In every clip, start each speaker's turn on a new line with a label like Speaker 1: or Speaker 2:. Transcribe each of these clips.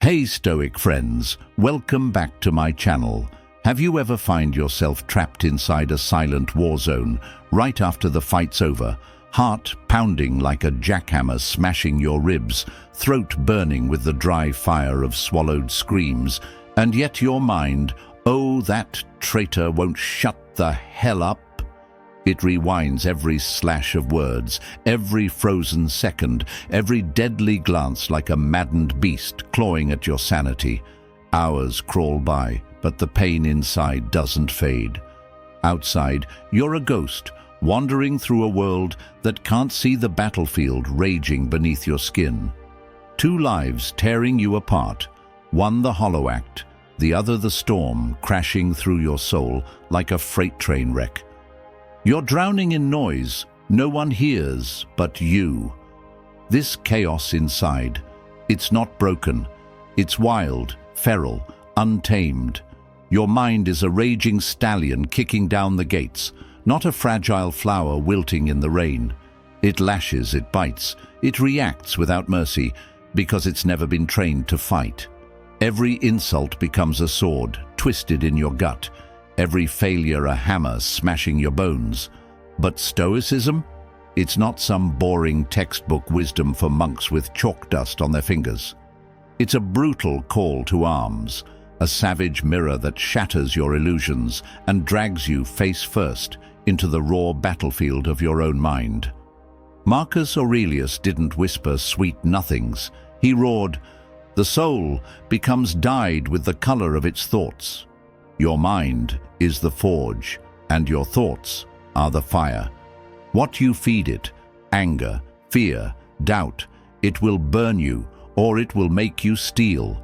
Speaker 1: Hey Stoic friends, welcome back to my channel. Have you ever find yourself trapped inside a silent war zone right after the fight's over, heart pounding like a jackhammer smashing your ribs, throat burning with the dry fire of swallowed screams, and yet your mind, oh that traitor won't shut the hell up? It rewinds every slash of words, every frozen second, every deadly glance like a maddened beast clawing at your sanity. Hours crawl by, but the pain inside doesn't fade. Outside, you're a ghost, wandering through a world that can't see the battlefield raging beneath your skin. Two lives tearing you apart, one the hollow act, the other the storm crashing through your soul like a freight train wreck. You're drowning in noise, no one hears but you. This chaos inside, it's not broken, it's wild, feral, untamed. Your mind is a raging stallion kicking down the gates, not a fragile flower wilting in the rain. It lashes, it bites, it reacts without mercy because it's never been trained to fight. Every insult becomes a sword, twisted in your gut. Every failure a hammer smashing your bones. But Stoicism? It's not some boring textbook wisdom for monks with chalk dust on their fingers. It's a brutal call to arms, a savage mirror that shatters your illusions and drags you face first into the raw battlefield of your own mind. Marcus Aurelius didn't whisper sweet nothings. He roared, "The soul becomes dyed with the color of its thoughts. Your mind is the forge, and your thoughts are the fire. What you feed it, anger, fear, doubt, it will burn you, or it will make you steel."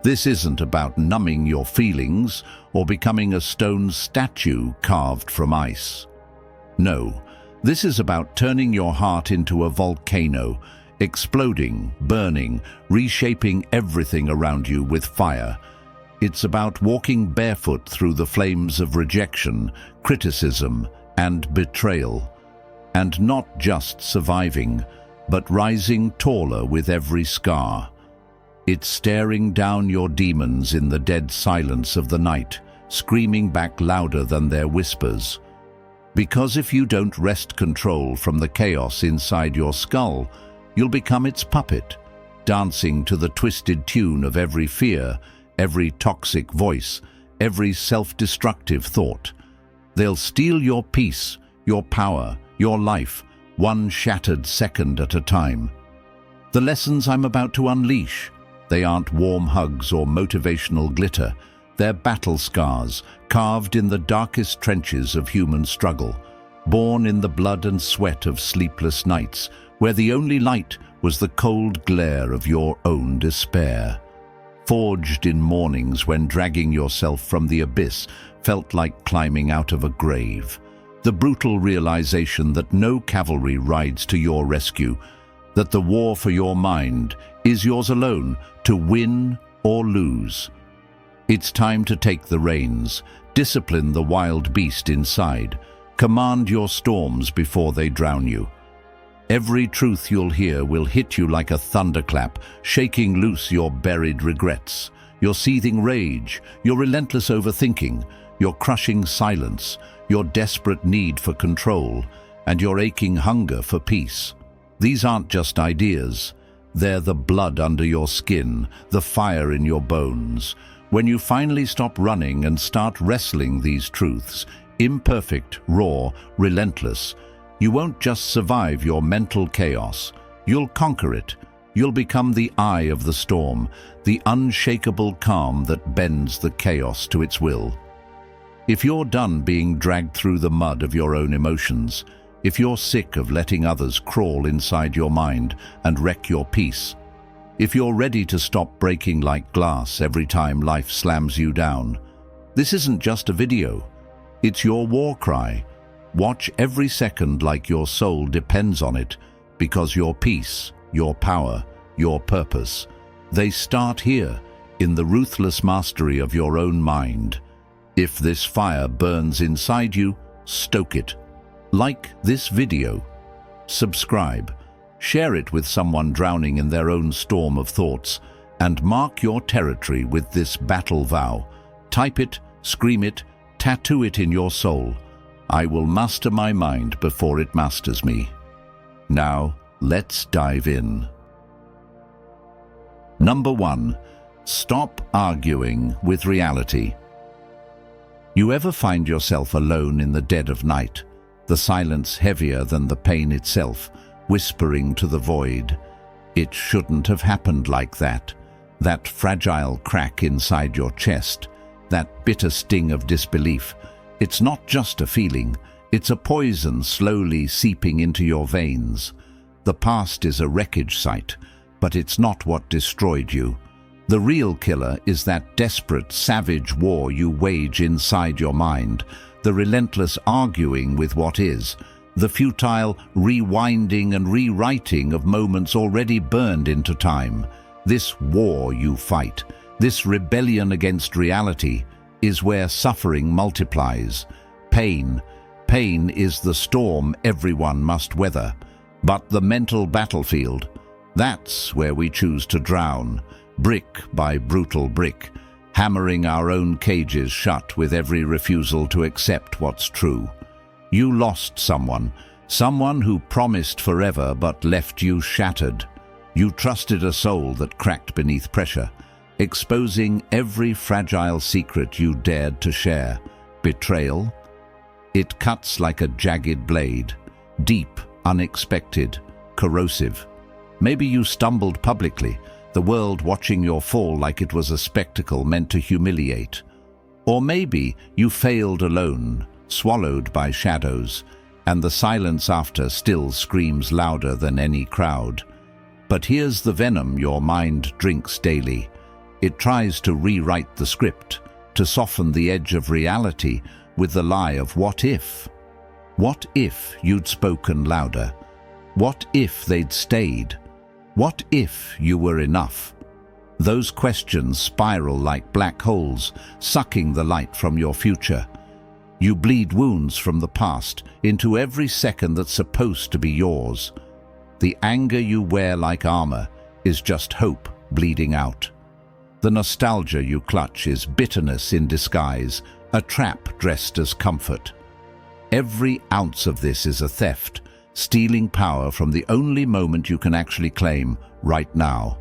Speaker 1: This isn't about numbing your feelings or becoming a stone statue carved from ice. No, this is about turning your heart into a volcano, exploding, burning, reshaping everything around you with fire. It's about walking barefoot through the flames of rejection, criticism, and betrayal. And not just surviving, but rising taller with every scar. It's staring down your demons in the dead silence of the night, screaming back louder than their whispers. Because if you don't wrest control from the chaos inside your skull, you'll become its puppet, dancing to the twisted tune of every fear, every toxic voice, every self-destructive thought. They'll steal your peace, your power, your life, one shattered second at a time. The lessons I'm about to unleash, they aren't warm hugs or motivational glitter. They're battle scars, carved in the darkest trenches of human struggle, born in the blood and sweat of sleepless nights, where the only light was the cold glare of your own despair. Forged in mornings when dragging yourself from the abyss felt like climbing out of a grave. The brutal realization that no cavalry rides to your rescue, that the war for your mind is yours alone, to win or lose. It's time to take the reins, discipline the wild beast inside, command your storms before they drown you. Every truth you'll hear will hit you like a thunderclap, shaking loose your buried regrets, your seething rage, your relentless overthinking, your crushing silence, your desperate need for control, and your aching hunger for peace. These aren't just ideas. They're the blood under your skin, the fire in your bones. When you finally stop running and start wrestling these truths, imperfect, raw, relentless, you won't just survive your mental chaos. You'll conquer it. You'll become the eye of the storm, the unshakable calm that bends the chaos to its will. If you're done being dragged through the mud of your own emotions, if you're sick of letting others crawl inside your mind and wreck your peace, if you're ready to stop breaking like glass every time life slams you down, this isn't just a video. It's your war cry. Watch every second like your soul depends on it, because your peace, your power, your purpose, they start here, in the ruthless mastery of your own mind. If this fire burns inside you, stoke it. Like this video. Subscribe. Share it with someone drowning in their own storm of thoughts, And mark your territory with this battle vow. Type it, scream it, tattoo it in your soul. I will master my mind before it masters me. Now, let's dive in. Number 1. Stop arguing with reality. You ever find yourself alone in the dead of night, the silence heavier than the pain itself, whispering to the void, "It shouldn't have happened like that." That fragile crack inside your chest, that bitter sting of disbelief, it's not just a feeling, it's a poison slowly seeping into your veins. The past is a wreckage site, but it's not what destroyed you. The real killer is that desperate, savage war you wage inside your mind, the relentless arguing with what is, the futile rewinding and rewriting of moments already burned into time. This war you fight, this rebellion against reality, is where suffering multiplies. Pain is the storm everyone must weather. But the mental battlefield, that's where we choose to drown, brick by brutal brick, hammering our own cages shut with every refusal to accept what's true. You lost someone who promised forever but left you shattered. You trusted a soul that cracked beneath pressure, exposing every fragile secret you dared to share. Betrayal? It cuts like a jagged blade, deep, unexpected, corrosive. Maybe you stumbled publicly, the world watching your fall like it was a spectacle meant to humiliate. Or maybe you failed alone, swallowed by shadows, and the silence after still screams louder than any crowd. But here's the venom your mind drinks daily. It tries to rewrite the script, to soften the edge of reality with the lie of what if. What if you'd spoken louder? What if they'd stayed? What if you were enough? Those questions spiral like black holes, sucking the light from your future. You bleed wounds from the past into every second that's supposed to be yours. The anger you wear like armor is just hope bleeding out. The nostalgia you clutch is bitterness in disguise, a trap dressed as comfort. Every ounce of this is a theft, stealing power from the only moment you can actually claim, right now.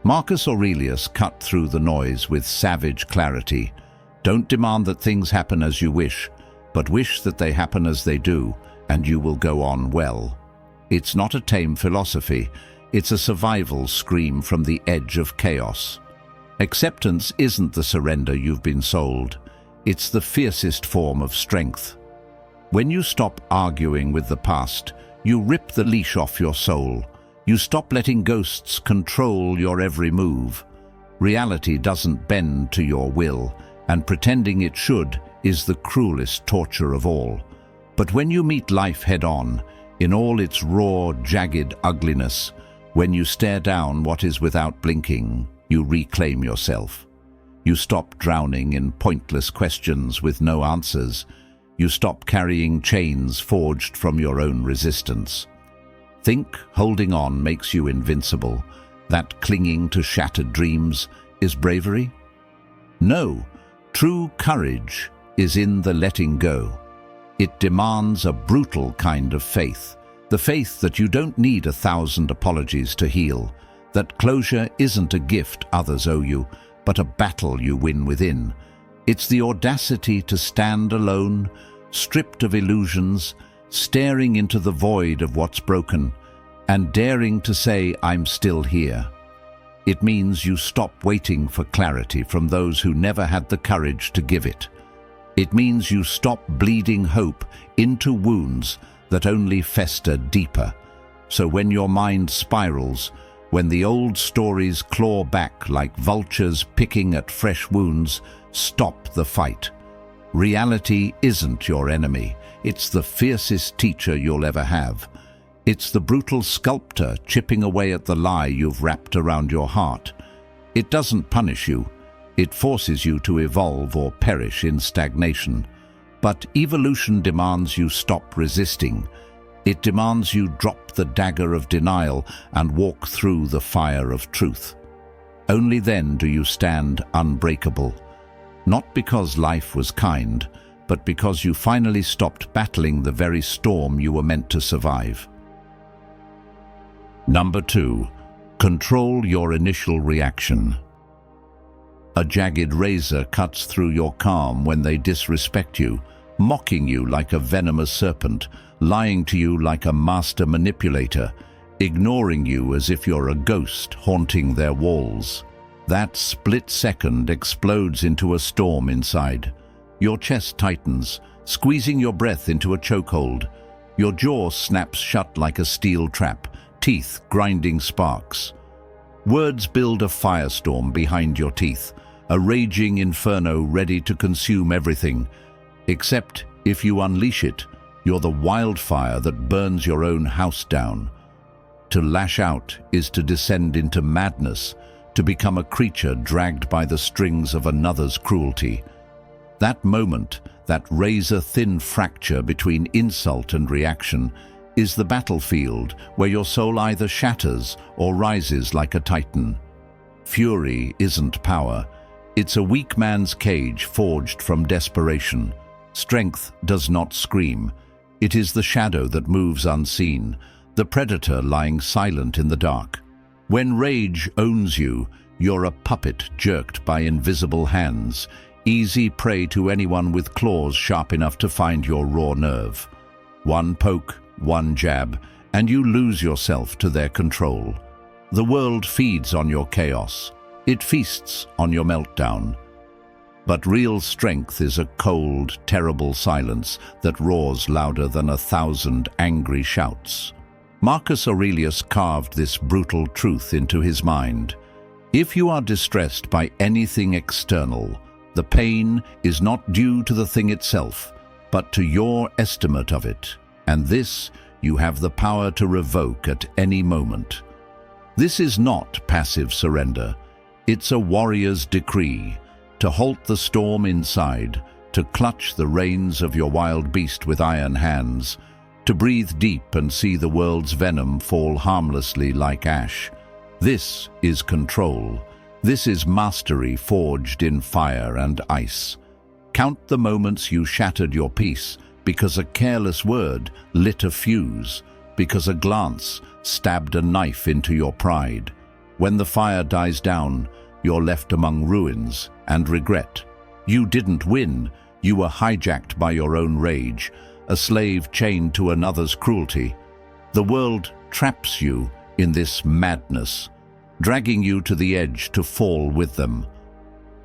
Speaker 1: Marcus Aurelius cut through the noise with savage clarity. Don't demand that things happen as you wish, but wish that they happen as they do, and you will go on well. It's not a tame philosophy, it's a survival scream from the edge of chaos. Acceptance isn't the surrender you've been sold, it's the fiercest form of strength. When you stop arguing with the past, you rip the leash off your soul. You stop letting ghosts control your every move. Reality doesn't bend to your will, and pretending it should is the cruelest torture of all. But when you meet life head-on, in all its raw, jagged ugliness, when you stare down what is without blinking, you reclaim yourself. You stop drowning in pointless questions with no answers. You stop carrying chains forged from your own resistance. Think holding on makes you invincible, that clinging to shattered dreams is bravery? No, true courage is in the letting go. It demands a brutal kind of faith, the faith that you don't need 1,000 apologies to heal, that closure isn't a gift others owe you, but a battle you win within. It's the audacity to stand alone, stripped of illusions, staring into the void of what's broken, and daring to say, "I'm still here." It means you stop waiting for clarity from those who never had the courage to give it. It means you stop bleeding hope into wounds that only fester deeper. So when your mind spirals, when the old stories claw back like vultures picking at fresh wounds, stop the fight. Reality isn't your enemy. It's the fiercest teacher you'll ever have. It's the brutal sculptor chipping away at the lie you've wrapped around your heart. It doesn't punish you. It forces you to evolve or perish in stagnation. But evolution demands you stop resisting. It demands you drop the dagger of denial and walk through the fire of truth. Only then do you stand unbreakable. Not because life was kind, but because you finally stopped battling the very storm you were meant to survive. Number 2. Control your initial reaction. A jagged razor cuts through your calm when they disrespect you, mocking you like a venomous serpent, lying to you like a master manipulator, ignoring you as if you're a ghost haunting their walls. That split second explodes into a storm inside. Your chest tightens, squeezing your breath into a chokehold. Your jaw snaps shut like a steel trap, teeth grinding sparks. Words build a firestorm behind your teeth, a raging inferno ready to consume everything. Except if you unleash it, you're the wildfire that burns your own house down. To lash out is to descend into madness, to become a creature dragged by the strings of another's cruelty. That moment, that razor-thin fracture between insult and reaction, is the battlefield where your soul either shatters or rises like a titan. Fury isn't power. It's a weak man's cage forged from desperation. Strength does not scream. It is the shadow that moves unseen, the predator lying silent in the dark. When rage owns you, you're a puppet jerked by invisible hands, easy prey to anyone with claws sharp enough to find your raw nerve. One poke, one jab, and you lose yourself to their control. The world feeds on your chaos. It feasts on your meltdown. But real strength is a cold, terrible silence that roars louder than 1,000 angry shouts. Marcus Aurelius carved this brutal truth into his mind. If you are distressed by anything external, the pain is not due to the thing itself, but to your estimate of it. And this you have the power to revoke at any moment. This is not passive surrender. It's a warrior's decree, to halt the storm inside, to clutch the reins of your wild beast with iron hands, to breathe deep and see the world's venom fall harmlessly like ash. This is control. This is mastery forged in fire and ice. Count the moments you shattered your peace because a careless word lit a fuse, because a glance stabbed a knife into your pride. When the fire dies down, you're left among ruins and regret. You didn't win. You were hijacked by your own rage, a slave chained to another's cruelty. The world traps you in this madness, dragging you to the edge to fall with them.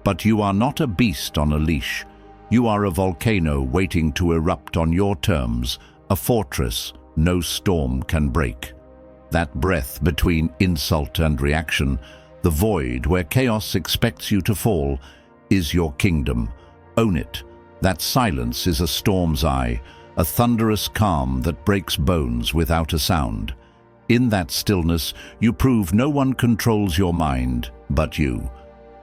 Speaker 1: But you are not a beast on a leash. You are a volcano waiting to erupt on your terms, a fortress no storm can break. That breath between insult and reaction, the void where chaos expects you to fall, is your kingdom. Own it. That silence is a storm's eye, a thunderous calm that breaks bones without a sound. In that stillness, you prove no one controls your mind but you.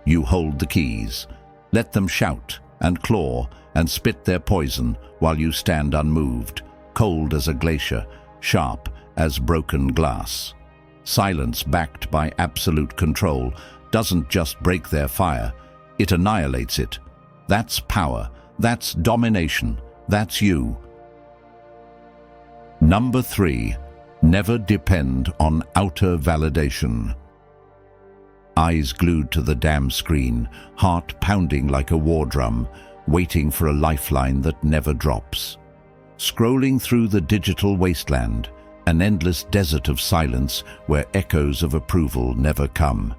Speaker 1: You hold the keys. Let them shout and claw and spit their poison while you stand unmoved, cold as a glacier, sharp as broken glass. Silence backed by absolute control doesn't just break their fire, it annihilates it. That's power, that's domination, that's you. Number 3. Never depend on outer validation. Eyes glued to the damn screen, heart pounding like a war drum, waiting for a lifeline that never drops. Scrolling through the digital wasteland, an endless desert of silence where echoes of approval never come.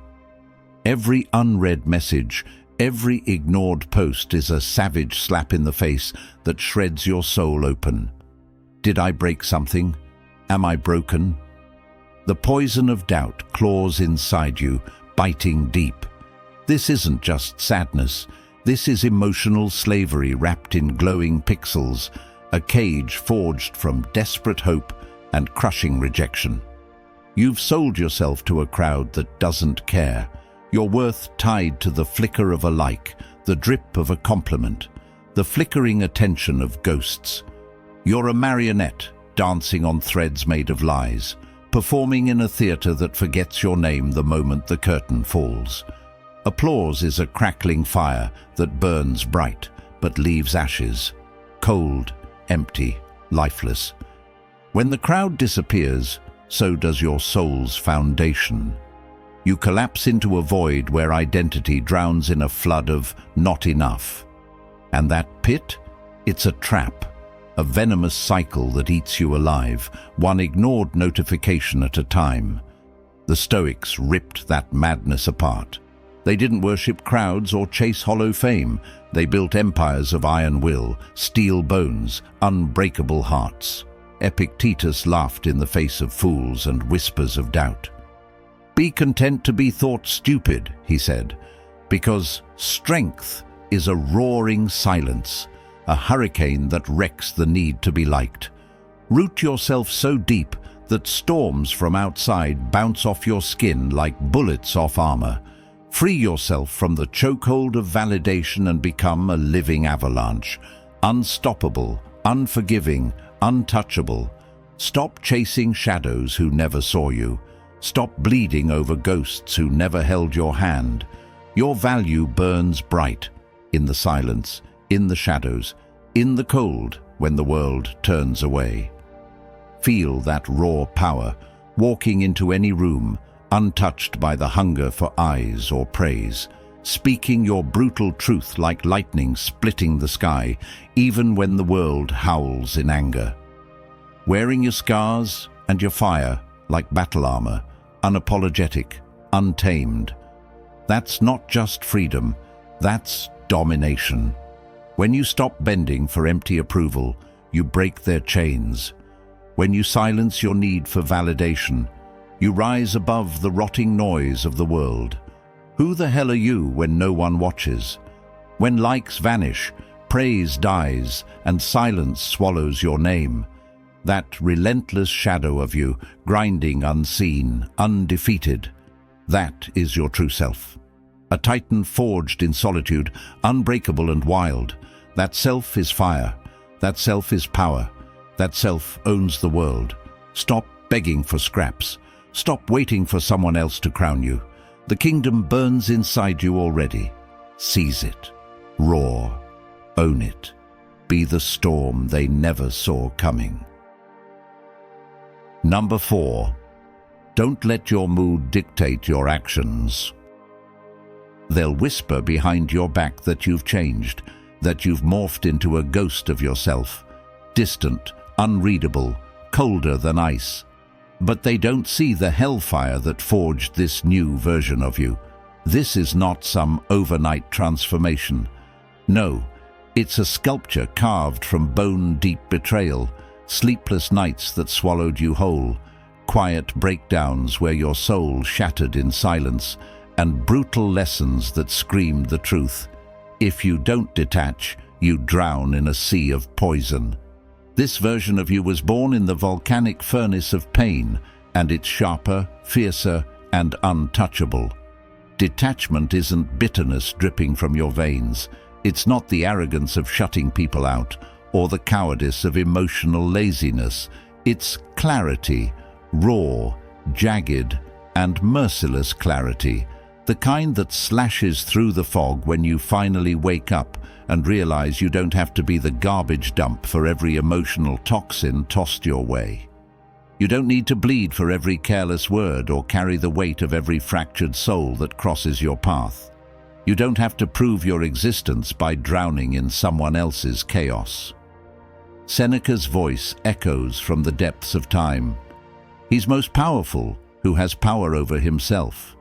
Speaker 1: Every unread message, every ignored post is a savage slap in the face that shreds your soul open. Did I break something? Am I broken? The poison of doubt claws inside you, biting deep. This isn't just sadness. This is emotional slavery wrapped in glowing pixels, a cage forged from desperate hope and crushing rejection. You've sold yourself to a crowd that doesn't care. Your worth tied to the flicker of a like, the drip of a compliment, the flickering attention of ghosts. You're a marionette dancing on threads made of lies, performing in a theater that forgets your name the moment the curtain falls. Applause is a crackling fire that burns bright but leaves ashes, cold, empty, lifeless. When the crowd disappears, so does your soul's foundation. You collapse into a void where identity drowns in a flood of not enough. And that pit? It's a trap, a venomous cycle that eats you alive, one ignored notification at a time. The Stoics ripped that madness apart. They didn't worship crowds or chase hollow fame. They built empires of iron will, steel bones, unbreakable hearts. Epictetus laughed in the face of fools and whispers of doubt. "Be content to be thought stupid," he said, because strength is a roaring silence, a hurricane that wrecks the need to be liked. Root yourself so deep that storms from outside bounce off your skin like bullets off armor. Free yourself from the chokehold of validation and become a living avalanche, unstoppable, unforgiving, untouchable. Stop chasing shadows who never saw you. Stop bleeding over ghosts who never held your hand. Your value burns bright, in the silence, in the shadows, in the cold when the world turns away. Feel that raw power, walking into any room, untouched by the hunger for eyes or praise, speaking your brutal truth like lightning splitting the sky, even when the world howls in anger. Wearing your scars and your fire like battle armor, unapologetic, untamed. That's not just freedom, that's domination. When you stop bending for empty approval, you break their chains. When you silence your need for validation, you rise above the rotting noise of the world. Who the hell are you when no one watches? When likes vanish, praise dies, and silence swallows your name. That relentless shadow of you, grinding unseen, undefeated, that is your true self. A titan forged in solitude, unbreakable and wild. That self is fire. That self is power. That self owns the world. Stop begging for scraps. Stop waiting for someone else to crown you. The kingdom burns inside you already. Seize it. Roar. Own it. Be the storm they never saw coming. Number 4. Don't let your mood dictate your actions. They'll whisper behind your back that you've changed, that you've morphed into a ghost of yourself, distant, unreadable, colder than ice. But they don't see the hellfire that forged this new version of you. This is not some overnight transformation. No, it's a sculpture carved from bone-deep betrayal, sleepless nights that swallowed you whole, quiet breakdowns where your soul shattered in silence, and brutal lessons that screamed the truth. If you don't detach, you drown in a sea of poison. This version of you was born in the volcanic furnace of pain, and it's sharper, fiercer, and untouchable. Detachment isn't bitterness dripping from your veins. It's not the arrogance of shutting people out, or the cowardice of emotional laziness. It's clarity, raw, jagged, and merciless clarity, the kind that slashes through the fog when you finally wake up and realize you don't have to be the garbage dump for every emotional toxin tossed your way. You don't need to bleed for every careless word or carry the weight of every fractured soul that crosses your path. You don't have to prove your existence by drowning in someone else's chaos. Seneca's voice echoes from the depths of time. He's most powerful who has power over himself.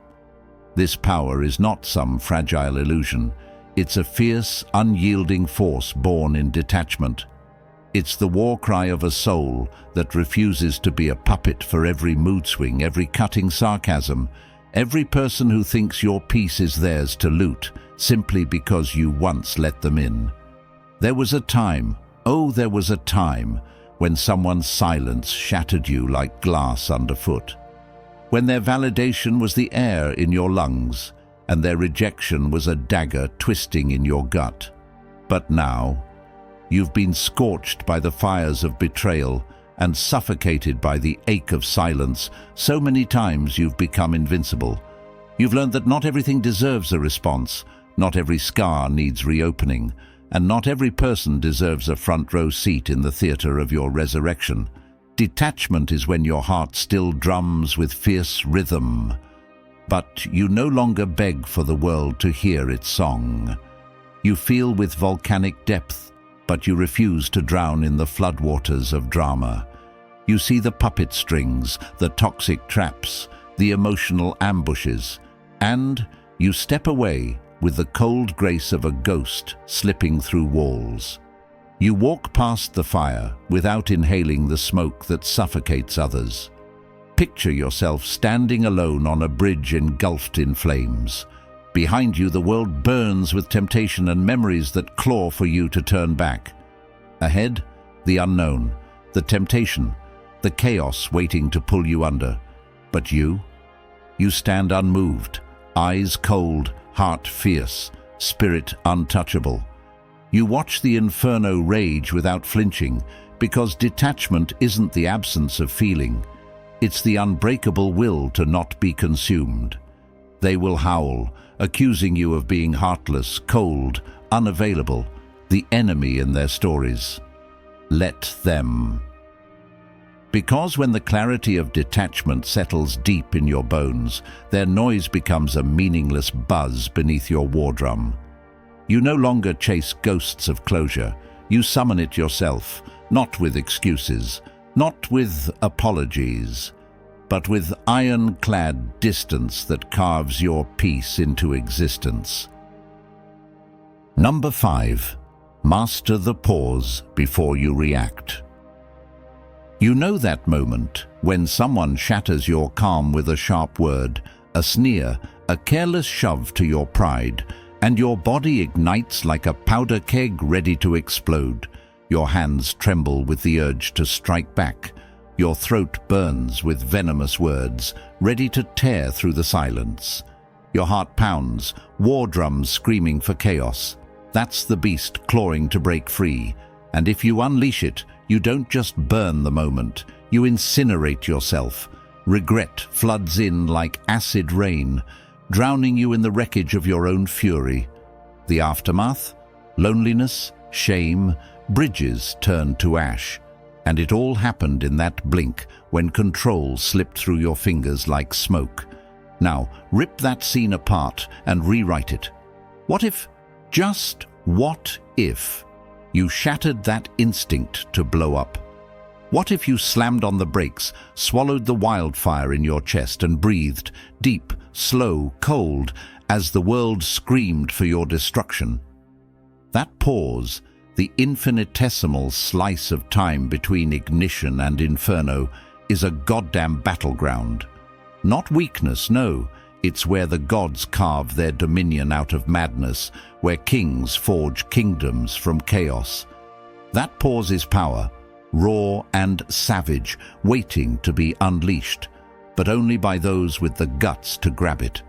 Speaker 1: This power is not some fragile illusion. It's a fierce, unyielding force born in detachment. It's the war cry of a soul that refuses to be a puppet for every mood swing, every cutting sarcasm, every person who thinks your peace is theirs to loot simply because you once let them in. There was a time, there was a time, when someone's silence shattered you like glass underfoot. When their validation was the air in your lungs, and their rejection was a dagger twisting in your gut. But now, you've been scorched by the fires of betrayal, and suffocated by the ache of silence so many times you've become invincible. You've learned that not everything deserves a response, not every scar needs reopening, and not every person deserves a front row seat in the theater of your resurrection. Detachment is when your heart still drums with fierce rhythm, but you no longer beg for the world to hear its song. You feel with volcanic depth, but you refuse to drown in the floodwaters of drama. You see the puppet strings, the toxic traps, the emotional ambushes, and you step away with the cold grace of a ghost slipping through walls. You walk past the fire without inhaling the smoke that suffocates others. Picture yourself standing alone on a bridge engulfed in flames. Behind you, the world burns with temptation and memories that claw for you to turn back. Ahead, the unknown, the temptation, the chaos waiting to pull you under. But you stand unmoved, eyes cold, heart fierce, spirit untouchable. You watch the inferno rage without flinching, because detachment isn't the absence of feeling. It's the unbreakable will to not be consumed. They will howl, accusing you of being heartless, cold, unavailable, the enemy in their stories. Let them. Because when the clarity of detachment settles deep in your bones, their noise becomes a meaningless buzz beneath your war drum. You no longer chase ghosts of closure. You summon it yourself, not with excuses, not with apologies, but with ironclad distance that carves your peace into existence. Number 5. Master the pause before you react. You know that moment when someone shatters your calm with a sharp word, a sneer, a careless shove to your pride, and your body ignites like a powder keg ready to explode. Your hands tremble with the urge to strike back. Your throat burns with venomous words, ready to tear through the silence. Your heart pounds, war drums screaming for chaos. That's the beast clawing to break free. And if you unleash it, you don't just burn the moment, you incinerate yourself. Regret floods in like acid rain, drowning you in the wreckage of your own fury. The aftermath? Loneliness, shame, bridges turned to ash. And it all happened in that blink when control slipped through your fingers like smoke. Now, rip that scene apart and rewrite it. What if, just what if, you shattered that instinct to blow up? What if you slammed on the brakes, swallowed the wildfire in your chest and breathed, deep, slow, cold, as the world screamed for your destruction? That pause, the infinitesimal slice of time between ignition and inferno, is a goddamn battleground. Not weakness, no. It's where the gods carve their dominion out of madness, where kings forge kingdoms from chaos. That pause is power, raw and savage, waiting to be unleashed, but only by those with the guts to grab it.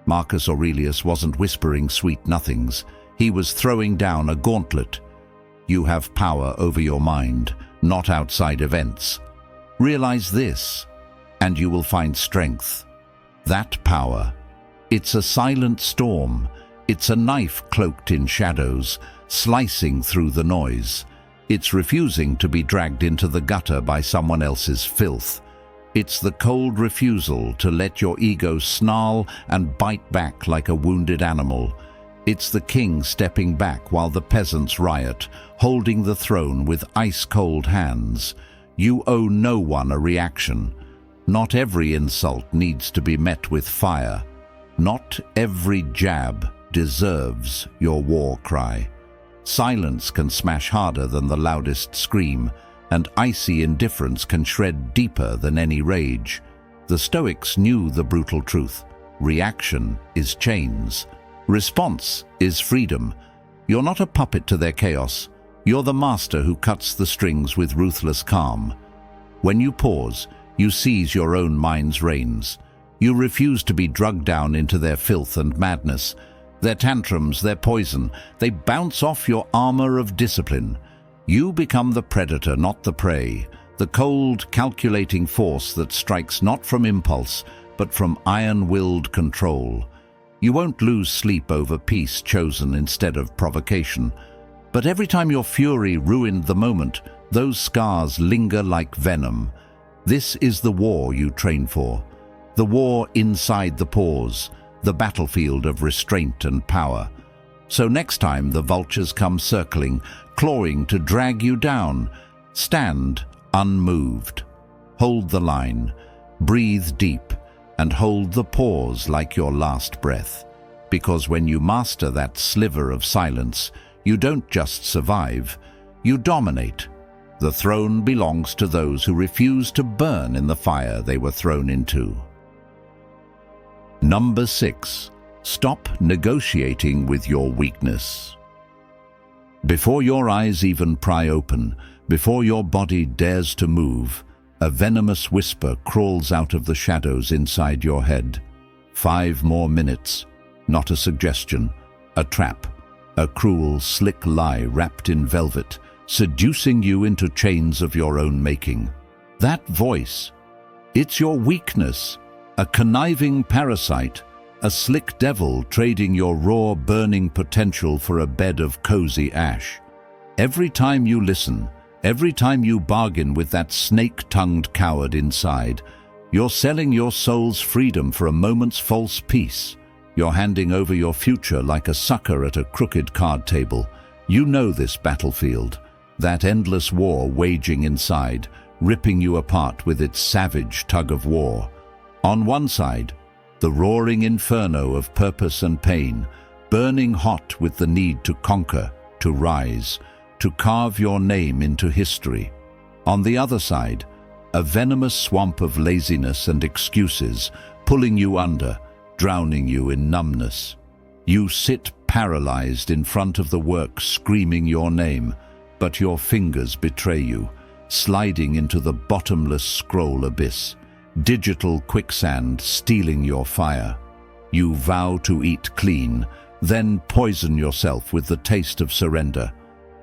Speaker 1: Marcus Aurelius wasn't whispering sweet nothings. He was throwing down a gauntlet. You have power over your mind, not outside events. Realize this, and you will find strength. That power. It's a silent storm. It's a knife cloaked in shadows, slicing through the noise. It's refusing to be dragged into the gutter by someone else's filth. It's the cold refusal to let your ego snarl and bite back like a wounded animal. It's the king stepping back while the peasants riot, holding the throne with ice-cold hands. You owe no one a reaction. Not every insult needs to be met with fire. Not every jab deserves your war cry. Silence can smash harder than the loudest scream, and icy indifference can shred deeper than any rage. The Stoics knew the brutal truth. Reaction is chains. Response is freedom. You're not a puppet to their chaos. You're the master who cuts the strings with ruthless calm. When you pause, you seize your own mind's reins. You refuse to be drugged down into their filth and madness. Their tantrums, their poison, they bounce off your armor of discipline. You become the predator, not the prey, the cold, calculating force that strikes not from impulse, but from iron-willed control. You won't lose sleep over peace chosen instead of provocation. But every time your fury ruined the moment, those scars linger like venom. This is the war you train for. The war inside the pores, the battlefield of restraint and power. So next time the vultures come circling, clawing to drag you down, stand unmoved. Hold the line, breathe deep, and hold the pause like your last breath. Because when you master that sliver of silence, you don't just survive, you dominate. The throne belongs to those who refuse to burn in the fire they were thrown into. Number 6. Stop negotiating with your weakness. Before your eyes even pry open, before your body dares to move, a venomous whisper crawls out of the shadows inside your head. 5 more minutes. Not a suggestion, a trap, a cruel, slick lie wrapped in velvet, seducing you into chains of your own making. That voice, it's your weakness, a conniving parasite, a slick devil trading your raw, burning potential for a bed of cozy ash. Every time you listen, every time you bargain with that snake-tongued coward inside, you're selling your soul's freedom for a moment's false peace. You're handing over your future like a sucker at a crooked card table. You know this battlefield, that endless war waging inside, ripping you apart with its savage tug-of-war. On one side, the roaring inferno of purpose and pain, burning hot with the need to conquer, to rise, to carve your name into history. On the other side, a venomous swamp of laziness and excuses, pulling you under, drowning you in numbness. You sit paralyzed in front of the work, screaming your name, but your fingers betray you, sliding into the bottomless scroll abyss, digital quicksand stealing your fire. You vow to eat clean, then poison yourself with the taste of surrender.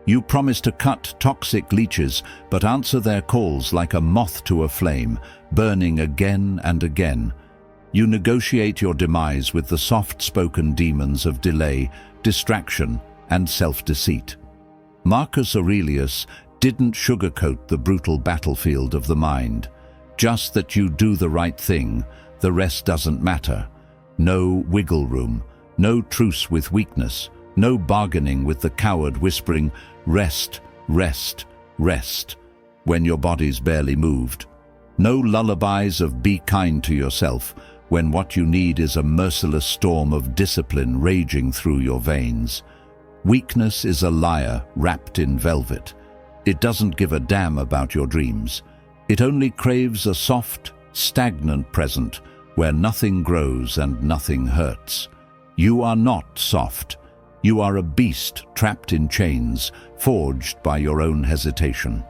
Speaker 1: You promise to cut toxic leeches, but answer their calls like a moth to a flame, burning again and again. You negotiate your demise with the soft-spoken demons of delay, distraction, and self-deceit. Marcus Aurelius didn't sugarcoat the brutal battlefield of the mind. Just that you do the right thing, the rest doesn't matter. No wiggle room, no truce with weakness, no bargaining with the coward whispering, "Rest, rest, rest," when your body's barely moved. No lullabies of "be kind to yourself," when what you need is a merciless storm of discipline raging through your veins. Weakness is a liar wrapped in velvet. It doesn't give a damn about your dreams. It only craves a soft, stagnant present where nothing grows and nothing hurts. You are not soft. You are a beast trapped in chains, forged by your own hesitation.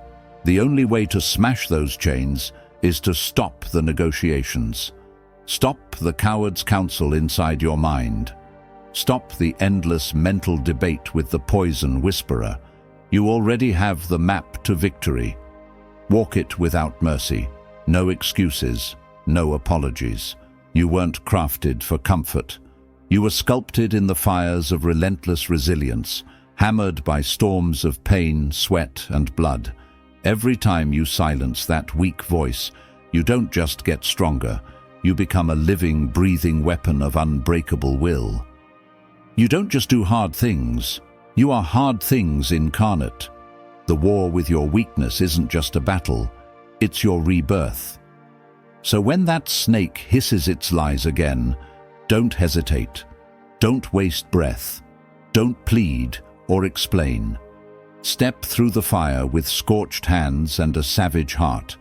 Speaker 1: The only way to smash those chains is to stop the negotiations. Stop the coward's counsel inside your mind. Stop the endless mental debate with the poison whisperer. You already have the map to victory. Walk it without mercy. No excuses, no apologies. You weren't crafted for comfort. You were sculpted in the fires of relentless resilience, hammered by storms of pain, sweat, and blood. Every time you silence that weak voice, you don't just get stronger. You become a living, breathing weapon of unbreakable will. You don't just do hard things. You are hard things incarnate. The war with your weakness isn't just a battle, it's your rebirth. So when that snake hisses its lies again, don't hesitate. Don't waste breath. Don't plead or explain. Step through the fire with scorched hands and a savage heart.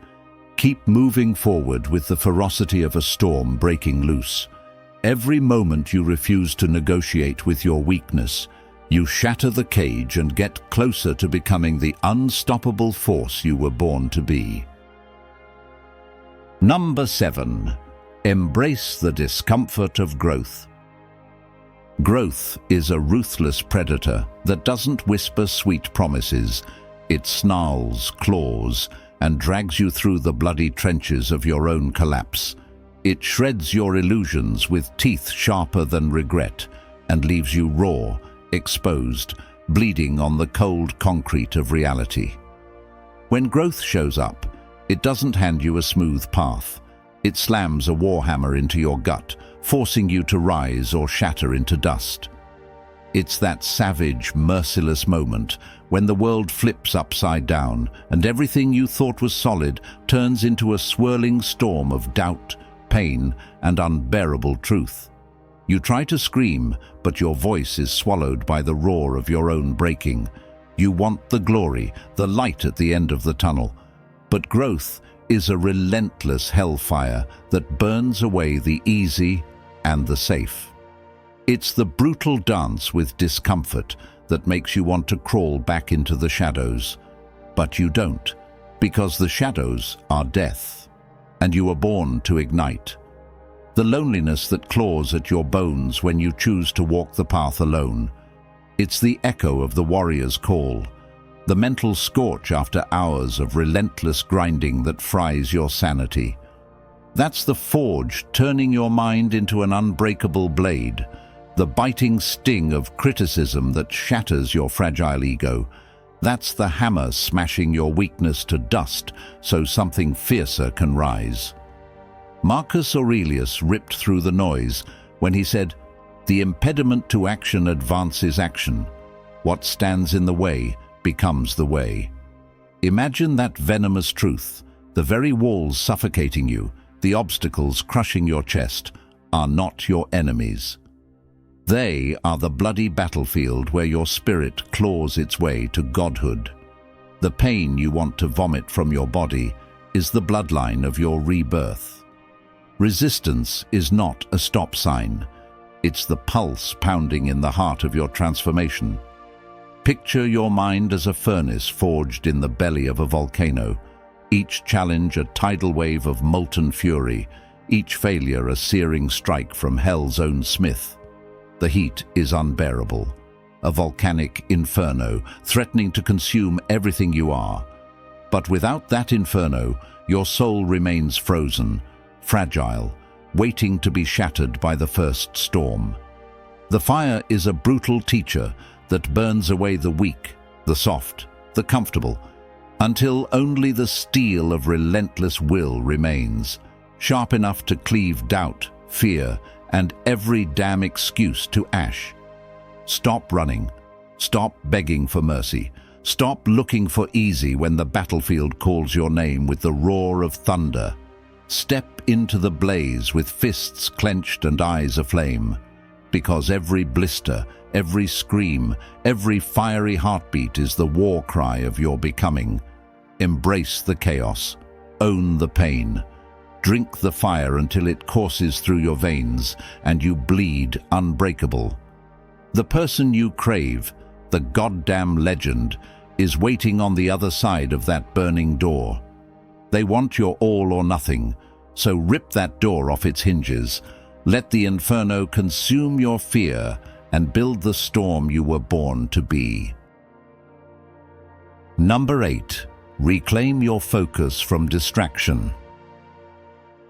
Speaker 1: Keep moving forward with the ferocity of a storm breaking loose. Every moment you refuse to negotiate with your weakness, you shatter the cage and get closer to becoming the unstoppable force you were born to be. Number 7. Embrace the discomfort of growth. Growth is a ruthless predator that doesn't whisper sweet promises. It snarls, claws, and drags you through the bloody trenches of your own collapse. It shreds your illusions with teeth sharper than regret and leaves you raw, exposed, bleeding on the cold concrete of reality. When growth shows up, it doesn't hand you a smooth path. It slams a warhammer into your gut, forcing you to rise or shatter into dust. It's that savage, merciless moment when the world flips upside down and everything you thought was solid turns into a swirling storm of doubt, pain, and unbearable truth. You try to scream, but your voice is swallowed by the roar of your own breaking. You want the glory, the light at the end of the tunnel. But growth is a relentless hellfire that burns away the easy and the safe. It's the brutal dance with discomfort that makes you want to crawl back into the shadows. But you don't, because the shadows are death, and you are born to ignite. The loneliness that claws at your bones when you choose to walk the path alone. It's the echo of the warrior's call, the mental scorch after hours of relentless grinding that fries your sanity. That's the forge turning your mind into an unbreakable blade, the biting sting of criticism that shatters your fragile ego. That's the hammer smashing your weakness to dust so something fiercer can rise. Marcus Aurelius ripped through the noise when he said, "The impediment to action advances action. What stands in the way becomes the way." Imagine that venomous truth. The very walls suffocating you, the obstacles crushing your chest, are not your enemies. They are the bloody battlefield where your spirit claws its way to godhood. The pain you want to vomit from your body is the bloodline of your rebirth. Resistance is not a stop sign. It's the pulse pounding in the heart of your transformation. Picture your mind as a furnace forged in the belly of a volcano, each challenge a tidal wave of molten fury, each failure a searing strike from hell's own smith. The heat is unbearable, a volcanic inferno threatening to consume everything you are. But without that inferno, your soul remains frozen, fragile, waiting to be shattered by the first storm. The fire is a brutal teacher that burns away the weak, the soft, the comfortable, until only the steel of relentless will remains, sharp enough to cleave doubt, fear, and every damn excuse to ash. Stop running. Stop begging for mercy. Stop looking for easy when the battlefield calls your name with the roar of thunder. Step into the blaze with fists clenched and eyes aflame. Because every blister, every scream, every fiery heartbeat is the war cry of your becoming. Embrace the chaos. Own the pain. Drink the fire until it courses through your veins and you bleed unbreakable. The person you crave, the goddamn legend, is waiting on the other side of that burning door. They want your all or nothing, so rip that door off its hinges. Let the inferno consume your fear and build the storm you were born to be. Number 8. Reclaim your focus from distraction.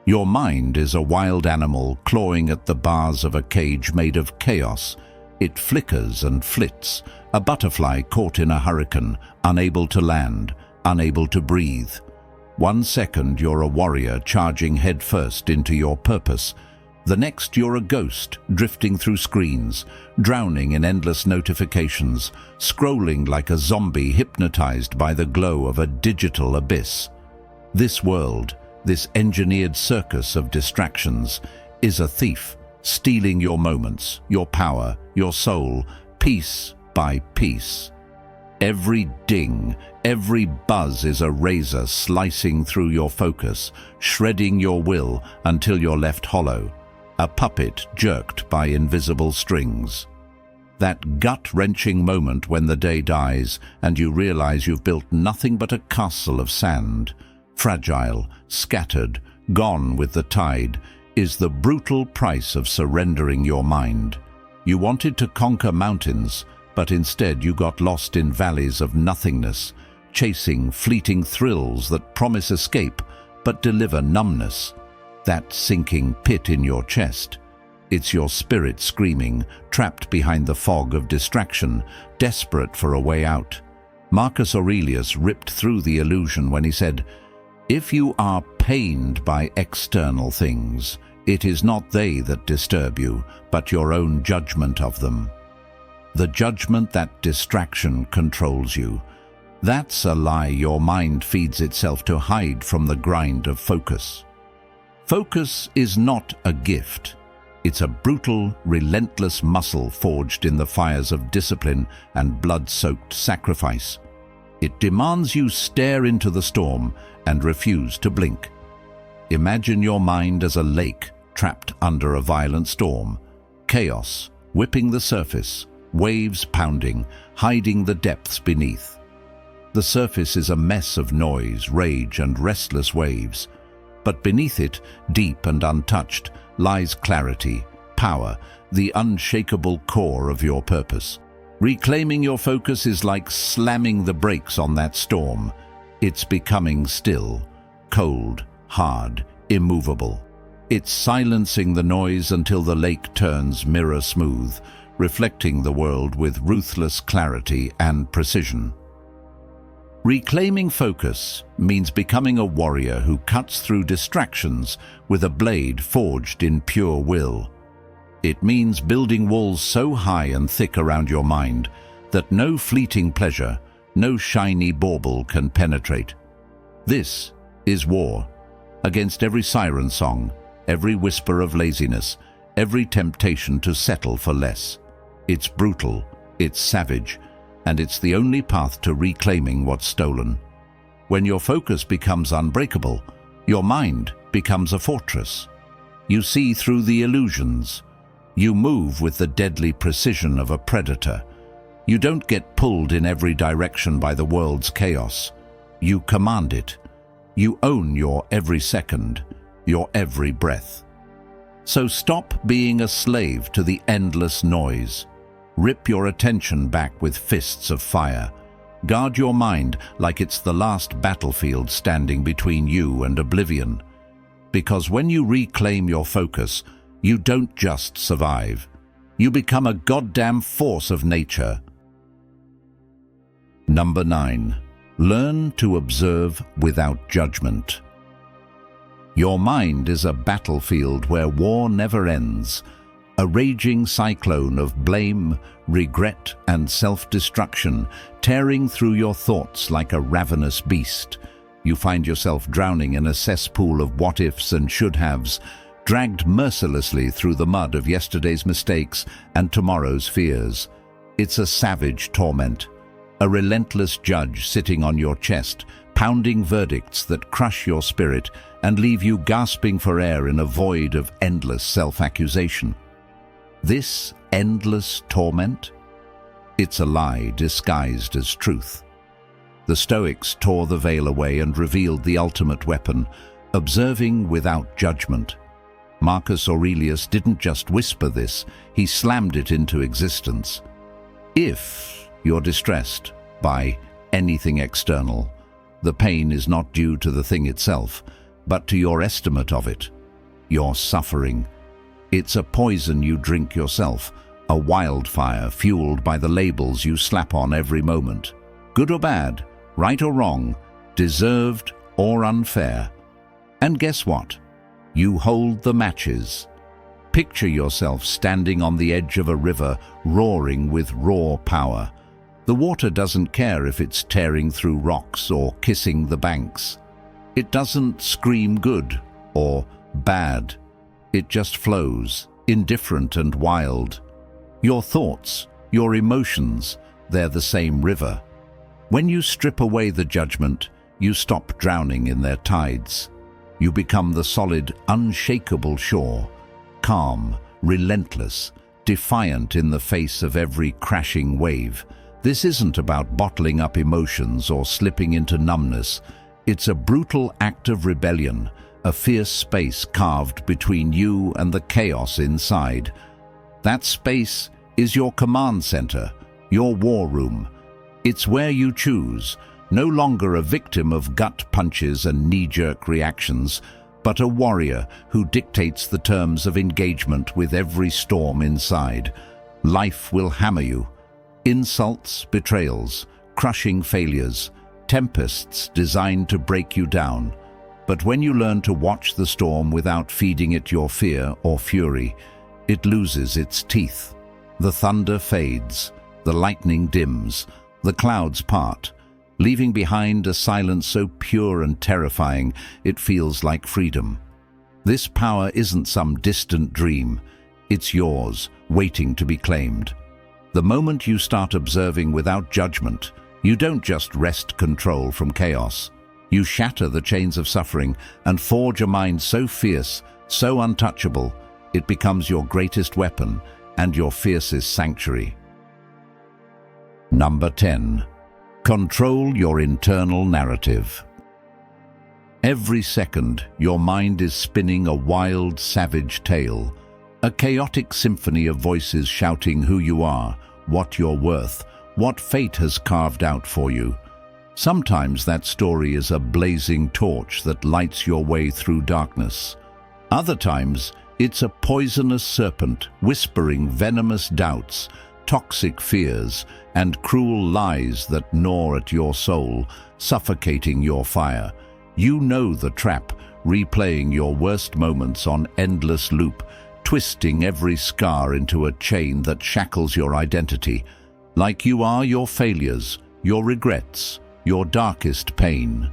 Speaker 1: Your mind is a wild animal clawing at the bars of a cage made of chaos. It flickers and flits, a butterfly caught in a hurricane, unable to land, unable to breathe. 1 second you're a warrior charging headfirst into your purpose. The next you're a ghost drifting through screens, drowning in endless notifications, scrolling like a zombie hypnotized by the glow of a digital abyss. This world, this engineered circus of distractions, is a thief, stealing your moments, your power, your soul, piece by piece. Every ding, every buzz is a razor slicing through your focus, shredding your will until you're left hollow, a puppet jerked by invisible strings. That gut-wrenching moment when the day dies and you realize you've built nothing but a castle of sand, fragile, scattered, gone with the tide, is the brutal price of surrendering your mind. You wanted to conquer mountains, but instead you got lost in valleys of nothingness, chasing fleeting thrills that promise escape but deliver numbness. That sinking pit in your chest. It's your spirit screaming, trapped behind the fog of distraction, desperate for a way out. Marcus Aurelius ripped through the illusion when he said, "If you are pained by external things, it is not they that disturb you, but your own judgment of them." The judgment that distraction controls you. That's a lie your mind feeds itself to hide from the grind of focus. Focus is not a gift. It's a brutal, relentless muscle forged in the fires of discipline and blood-soaked sacrifice. It demands you stare into the storm and refuse to blink. Imagine your mind as a lake trapped under a violent storm. Chaos, whipping the surface, waves pounding, hiding the depths beneath. The surface is a mess of noise, rage, and restless waves. But beneath it, deep and untouched, lies clarity, power, the unshakable core of your purpose. Reclaiming your focus is like slamming the brakes on that storm. It's becoming still, cold, hard, immovable. It's silencing the noise until the lake turns mirror smooth, reflecting the world with ruthless clarity and precision. Reclaiming focus means becoming a warrior who cuts through distractions with a blade forged in pure will. It means building walls so high and thick around your mind that no fleeting pleasure, no shiny bauble can penetrate. This is war, against every siren song, every whisper of laziness, every temptation to settle for less. It's brutal, it's savage, and it's the only path to reclaiming what's stolen. When your focus becomes unbreakable, your mind becomes a fortress. You see through the illusions. You move with the deadly precision of a predator. You don't get pulled in every direction by the world's chaos. You command it. You own your every second, your every breath. So stop being a slave to the endless noise. Rip your attention back with fists of fire. Guard your mind like it's the last battlefield standing between you and oblivion. Because when you reclaim your focus, you don't just survive. You become a goddamn force of nature. Number 9. Learn to observe without judgment. Your mind is a battlefield where war never ends. A raging cyclone of blame, regret, and self-destruction tearing through your thoughts like a ravenous beast. You find yourself drowning in a cesspool of what-ifs and should-haves, dragged mercilessly through the mud of yesterday's mistakes and tomorrow's fears. It's a savage torment, a relentless judge sitting on your chest, pounding verdicts that crush your spirit and leave you gasping for air in a void of endless self-accusation. This endless torment? It's a lie disguised as truth. The Stoics tore the veil away and revealed the ultimate weapon, observing without judgment. Marcus Aurelius didn't just whisper this, he slammed it into existence. If you're distressed by anything external, the pain is not due to the thing itself, but to your estimate of it, your suffering. It's a poison you drink yourself, a wildfire fueled by the labels you slap on every moment. Good or bad, right or wrong, deserved or unfair. And guess what? You hold the matches. Picture yourself standing on the edge of a river, roaring with raw power. The water doesn't care if it's tearing through rocks or kissing the banks. It doesn't scream good or bad. It just flows, indifferent and wild. Your thoughts, your emotions, they're the same river. When you strip away the judgment, you stop drowning in their tides. You become the solid, unshakable shore, calm, relentless, defiant in the face of every crashing wave. This isn't about bottling up emotions or slipping into numbness. It's a brutal act of rebellion, a fierce space carved between you and the chaos inside. That space is your command center, your war room. It's where you choose no longer a victim of gut punches and knee-jerk reactions, but a warrior who dictates the terms of engagement with every storm inside. Life will hammer you. Insults, betrayals, crushing failures, tempests designed to break you down. But when you learn to watch the storm without feeding it your fear or fury, it loses its teeth. The thunder fades, the lightning dims, the clouds part, leaving behind a silence so pure and terrifying it feels like freedom. This power isn't some distant dream. It's yours, waiting to be claimed. The moment you start observing without judgment, you don't just wrest control from chaos. You shatter the chains of suffering and forge a mind so fierce, so untouchable, it becomes your greatest weapon and your fiercest sanctuary. Number 10. Control your internal narrative. Every second, your mind is spinning a wild, savage tale, a chaotic symphony of voices shouting who you are, what you're worth, what fate has carved out for you. Sometimes that story is a blazing torch that lights your way through darkness. Other times, it's a poisonous serpent whispering venomous doubts, toxic fears, and cruel lies that gnaw at your soul, suffocating your fire. You know the trap, replaying your worst moments on endless loop, twisting every scar into a chain that shackles your identity, like you are your failures, your regrets, your darkest pain.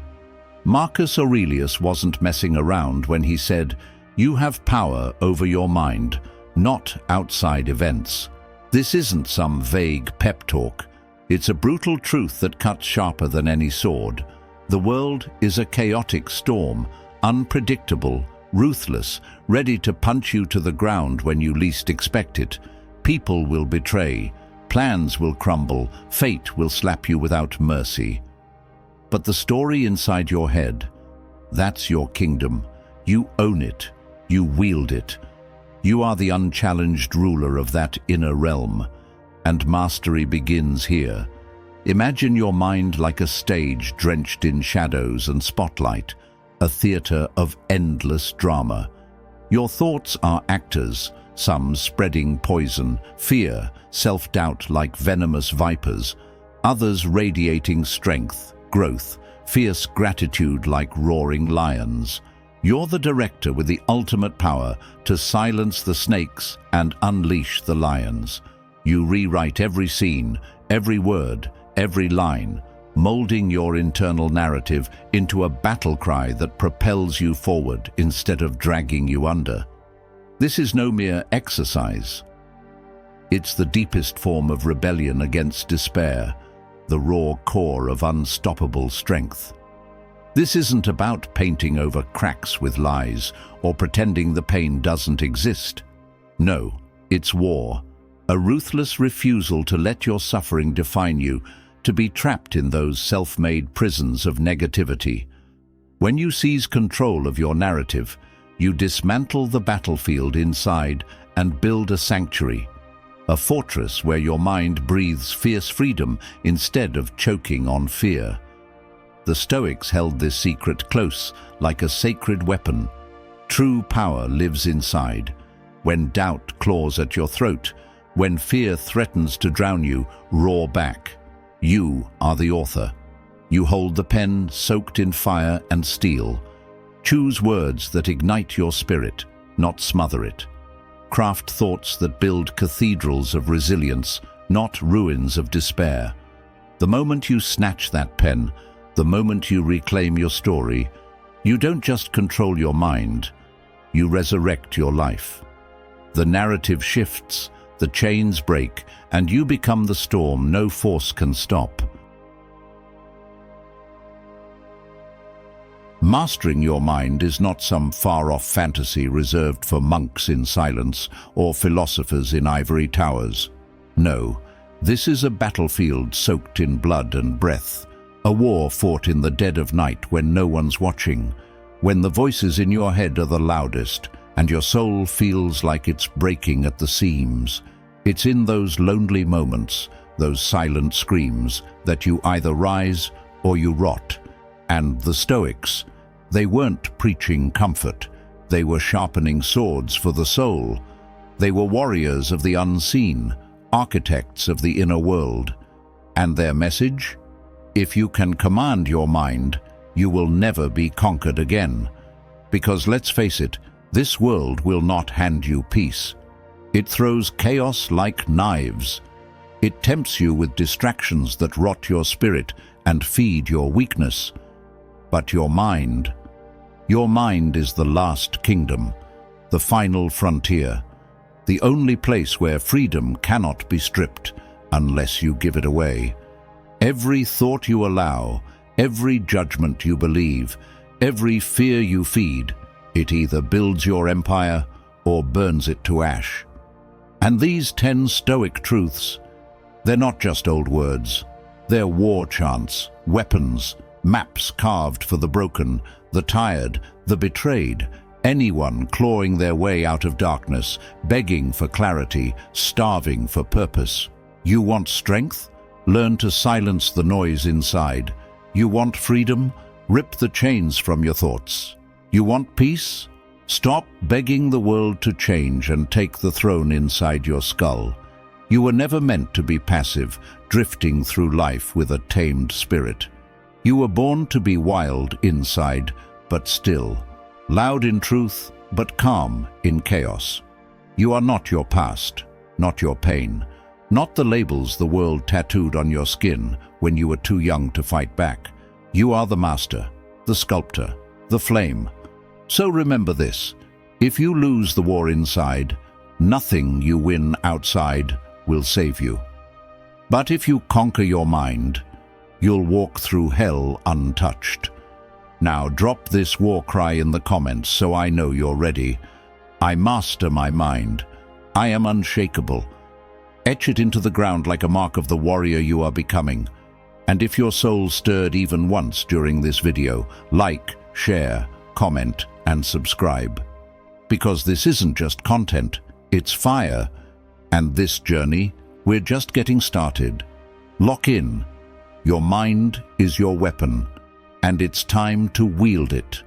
Speaker 1: Marcus Aurelius wasn't messing around when he said, "You have power over your mind, not outside events." This isn't some vague pep talk. It's a brutal truth that cuts sharper than any sword. The world is a chaotic storm, unpredictable, ruthless, ready to punch you to the ground when you least expect it. People will betray, plans will crumble, fate will slap you without mercy. But the story inside your head, that's your kingdom. You own it. You wield it. You are the unchallenged ruler of that inner realm, and mastery begins here. Imagine your mind like a stage drenched in shadows and spotlight, a theater of endless drama. Your thoughts are actors, some spreading poison, fear, self-doubt like venomous vipers, others radiating strength, growth, fierce gratitude like roaring lions. You're the director with the ultimate power to silence the snakes and unleash the lions. You rewrite every scene, every word, every line, molding your internal narrative into a battle cry that propels you forward instead of dragging you under. This is no mere exercise. It's the deepest form of rebellion against despair, the raw core of unstoppable strength. This isn't about painting over cracks with lies or pretending the pain doesn't exist. No, it's war, a ruthless refusal to let your suffering define you, to be trapped in those self-made prisons of negativity. When you seize control of your narrative, you dismantle the battlefield inside and build a sanctuary, a fortress where your mind breathes fierce freedom instead of choking on fear. The Stoics held this secret close, like a sacred weapon. True power lives inside. When doubt claws at your throat, when fear threatens to drown you, roar back. You are the author. You hold the pen soaked in fire and steel. Choose words that ignite your spirit, not smother it. Craft thoughts that build cathedrals of resilience, not ruins of despair. The moment you snatch that pen, the moment you reclaim your story, you don't just control your mind, you resurrect your life. The narrative shifts, the chains break, and you become the storm no force can stop. Mastering your mind is not some far-off fantasy reserved for monks in silence or philosophers in ivory towers. No, this is a battlefield soaked in blood and breath, a war fought in the dead of night when no one's watching, when the voices in your head are the loudest and your soul feels like it's breaking at the seams. It's in those lonely moments, those silent screams, that you either rise or you rot. And the Stoics, they weren't preaching comfort. They were sharpening swords for the soul. They were warriors of the unseen, architects of the inner world. And their message? If you can command your mind, you will never be conquered again. Because let's face it, this world will not hand you peace. It throws chaos like knives. It tempts you with distractions that rot your spirit and feed your weakness. But your mind is the last kingdom, the final frontier, the only place where freedom cannot be stripped unless you give it away. Every thought you allow, every judgment you believe, every fear you feed, it either builds your empire or burns it to ash. And these 10 Stoic truths, they're not just old words. They're war chants, weapons, maps carved for the broken, the tired, the betrayed, anyone clawing their way out of darkness, begging for clarity, starving for purpose. You want strength? Learn to silence the noise inside. You want freedom? Rip the chains from your thoughts. You want peace? Stop begging the world to change and take the throne inside your skull. You were never meant to be passive, drifting through life with a tamed spirit. You were born to be wild inside, but still, loud in truth, but calm in chaos. You are not your past, not your pain, not the labels the world tattooed on your skin when you were too young to fight back. You are the master, the sculptor, the flame. So remember this: if you lose the war inside, nothing you win outside will save you. But if you conquer your mind, you'll walk through hell untouched. Now drop this war cry in the comments so I know you're ready. I master my mind. I am unshakable. Etch it into the ground like a mark of the warrior you are becoming. And if your soul stirred even once during this video, like, share, comment, and subscribe. Because this isn't just content, it's fire. And this journey, we're just getting started. Lock in. Your mind is your weapon, and it's time to wield it.